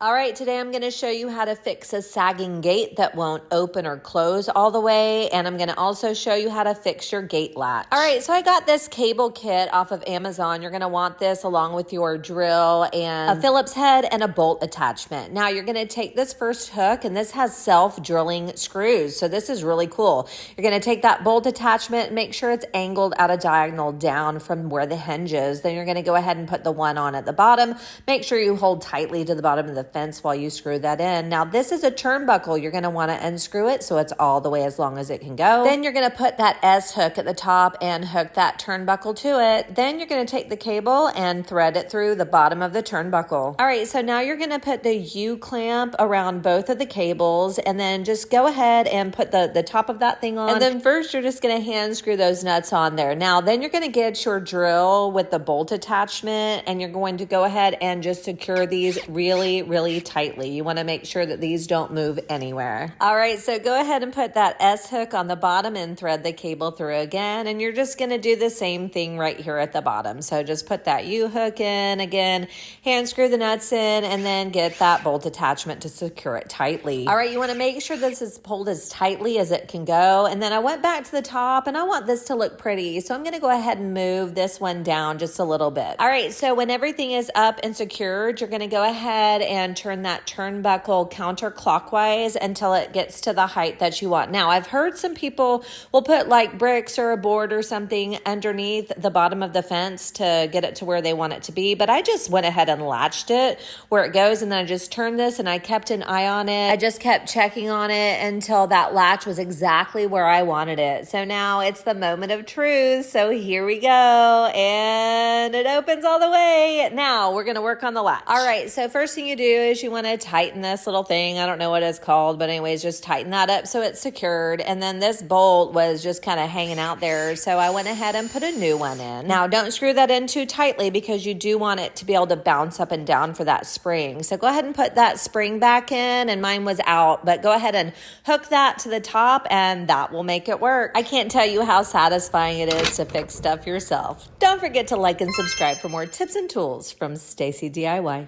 All right, today I'm going to show you how to fix a sagging gate that won't open or close all the way, and I'm going to also show you how to fix your gate latch. All right, so I got this cable kit off of Amazon. You're going to want this along with your drill and a Phillips head and a bolt attachment. Now you're going to take this first hook, and this has self-drilling screws, so this is really cool. You're going to take that bolt attachment and make sure it's angled at a diagonal down from where the hinge is. Then you're going to go ahead and put the one on at the bottom. Make sure you hold tightly to the bottom of the fence while you screw that in. Now this is a turnbuckle. You're going to want to unscrew it so it's all the way as long as it can go. Then you're going to put that S hook at the top and hook that turnbuckle to it. Then you're going to take the cable and thread it through the bottom of the turnbuckle. All right, so now you're going to put the U clamp around both of the cables, and then just go ahead and put the top of that thing on. And then first you're just going to hand screw those nuts on there. Now then you're going to get your drill with the bolt attachment, and you're going to go ahead and just secure these really tightly. You want to make sure that these don't move anywhere. All right, so go ahead and put that S hook on the bottom and thread the cable through again, and you're just going to do the same thing right here at the bottom. So just put that U hook in again, hand screw the nuts in, and then get that bolt attachment to secure it tightly. All right, you want to make sure this is pulled as tightly as it can go, and then I went back to the top, and I want this to look pretty, so I'm going to go ahead and move this one down just a little bit. All right, so when everything is up and secured, you're going to go ahead and turn that turnbuckle counterclockwise until it gets to the height that you want. Now, I've heard some people will put like bricks or a board or something underneath the bottom of the fence to get it to where they want it to be, but I just went ahead and latched it where it goes, and then I just turned this and I kept an eye on it. I just kept checking on it until that latch was exactly where I wanted it. So now it's the moment of truth. So here we go, and it opens all the way. Now we're going to work on the latch. All right, so first thing you do is you want to tighten this little thing. I don't know what it's called, but anyways, just tighten that up so it's secured. And then this bolt was just kind of hanging out there, so I went ahead and put a new one in. Now don't screw that in too tightly because you do want it to be able to bounce up and down for that spring. So go ahead and put that spring back in, and mine was out, but go ahead and hook that to the top and that will make it work. I can't tell you how satisfying it is to fix stuff yourself. Don't forget to like and subscribe for more tips and tools from Stacy DIY.